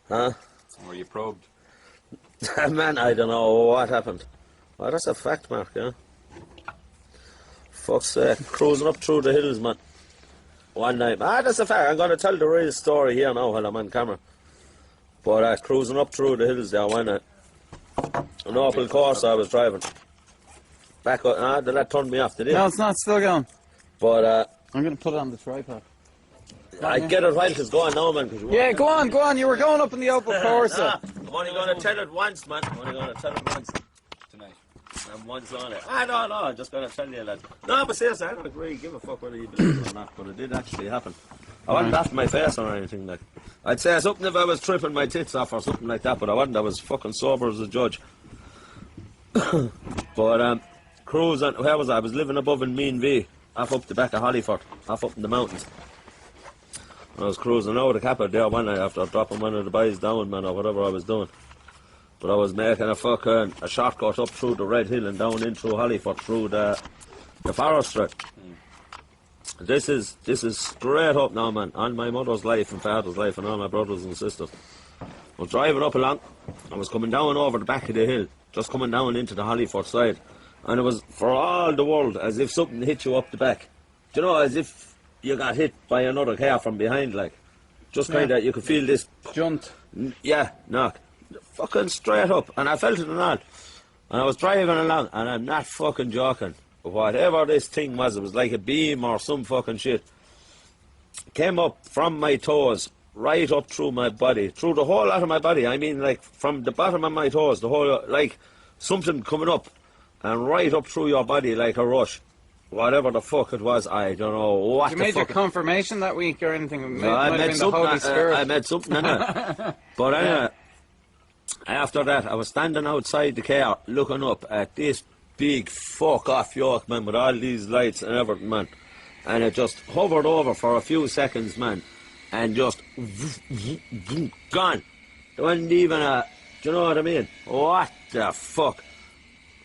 Huh? Were you probed? Man, I don't know what happened. Oh, that's a fact, Mark, yeah? Fuck's sake, cruising up through the hills, man. One night. That's a fact. I'm going to tell the real story here now while I'm on camera. But cruising up through the hills there one night. An Opel Corsa I was driving. Back up, the lad turned me off, did he? No, it's not, still going. But I'm going to put it on the tripod. I get it while it's going now, man. Yeah, go on, you were going up in the Opel Corsa. I'm only going to tell it once, man. I'm only going to tell it once. Tonight. I'm once on it. No, I'm just going to tell you, lad. No, but seriously, I don't really give a fuck whether you believe it or not, but it did actually happen. I wasn't laughing my face or anything, like. I'd say something if I was tripping my tits off or something like that, but I wasn't. I was fucking sober as a judge. But, cruising, where was I? I was living above in Mean V, half up the back of Hollyford, half up in the mountains. I was cruising over the Cappa there one night after dropping one of the boys down, man, or whatever I was doing. But I was making a shortcut up through the Red Hill and down in through Hollyford through the forestry. This is straight up now, man, on my mother's life and father's life and all my brothers and sisters. I was driving up along, I was coming down over the back of the hill, just coming down into the Hollyford side, and it was for all the world as if something hit you up the back. Do you know, as if you got hit by another car from behind, like. Just kind of, you could feel this... Junt. Yeah, knock. Fucking straight up, and I felt it and all. And I was driving along, and I'm not fucking joking. Whatever this thing was, it was like a beam or some fucking shit. Came up from my toes, right up through my body, through the whole lot of my body. I mean, like, from the bottom of my toes, the whole, like, something coming up, and right up through your body like a rush. Whatever the fuck it was, I don't know what the fuck. You made your confirmation that week or anything? No, I made something in it. But anyway, after that, I was standing outside the car looking up at this big fuck off yoke, man, with all these lights and everything, man. And it just hovered over for a few seconds, man, and just gone. There wasn't even do you know what I mean? What the fuck?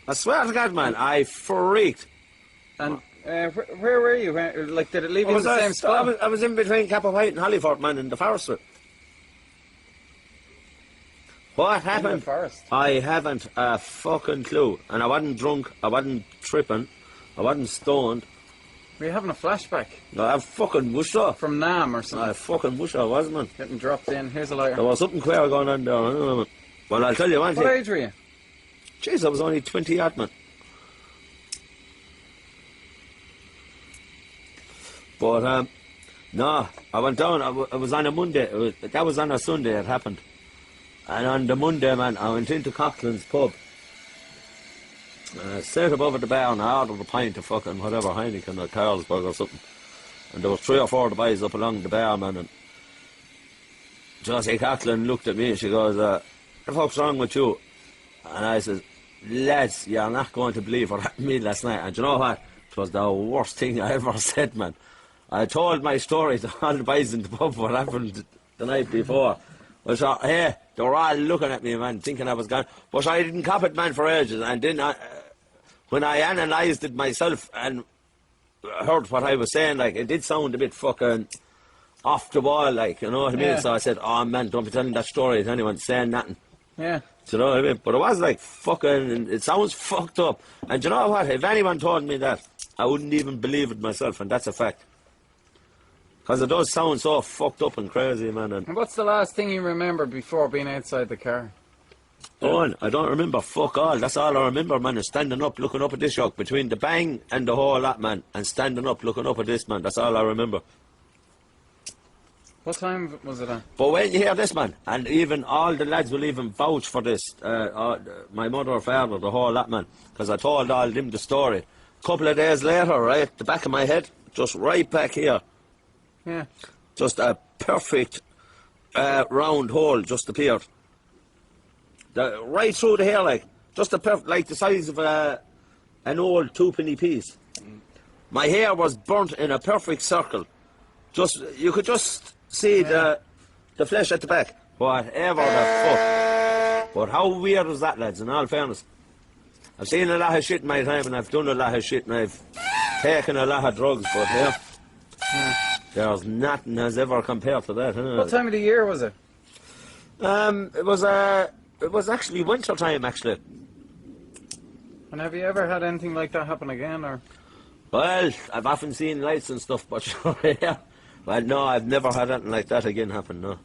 I swear to God, man, I freaked. And where were you? Like, did it leave you in the same spot? I was in between Cappawhite and Hollyford, man, in the forest. What happened? In the forest. I haven't a fucking clue. And I wasn't drunk, I wasn't tripping, I wasn't stoned. Were you having a flashback? No, I fucking wish so. From Nam or something? I fucking wish I was, man. Getting dropped in. Here's a lighter. There was something queer going on there. Well, I'll tell you one thing. What age were you? Jeez, I was only 20 odd, man. But, no, I went down, it was on a Monday, that was on a Sunday it happened. And on the Monday, man, I went into Coughlin's pub. Sat above at the bar and I ordered a pint of fucking whatever, Heineken or Carlsberg or something. And there was 3 or 4 of the boys up along the bar, man, and Josie Coughlin looked at me and she goes, what the fuck's wrong with you? And I says, lads, you're not going to believe what happened to me last night. And you know what? It was the worst thing I ever said, man. I told my story to all the boys in the pub what happened the night before. I thought, hey, they were all looking at me, man, thinking I was gone. But I didn't cop it, man, for ages. And then when I analysed it myself and heard what I was saying, like, it did sound a bit fucking off the wall, like, you know what I mean? Yeah. So I said, oh, man, don't be telling that story to anyone, saying nothing. Yeah. Do you know what I mean? But it was like fucking, it sounds fucked up. And do you know what? If anyone told me that, I wouldn't even believe it myself, and that's a fact. Because it does sound so fucked up and crazy, man. And what's the last thing you remember before being outside the car? I don't remember fuck all. That's all I remember, man, is standing up, looking up at this yoke, between the bang and the whole lot, man, and standing up, looking up at this, man. That's all I remember. What time was it at? But when you hear this, man, and even all the lads will even vouch for this, my mother or father, the whole lot, man, because I told all them the story. A couple of days later, right, the back of my head, just right back here. Yeah. Just a perfect round hole just appeared. Right through the hair, like, just a perfect, like the size of an old 2-penny piece. My hair was burnt in a perfect circle. Just, you could just see the flesh at the back. Whatever the fuck. But how weird was that, lads, in all fairness? I've seen a lot of shit in my time, and I've done a lot of shit, and I've taken a lot of drugs, but there's nothing has ever compared to that. What time of the year was it? It was actually winter time actually. And have you ever had anything like that happen again, or? Well, I've often seen lights and stuff, but yeah. Well, no, I've never had anything like that again happen. No.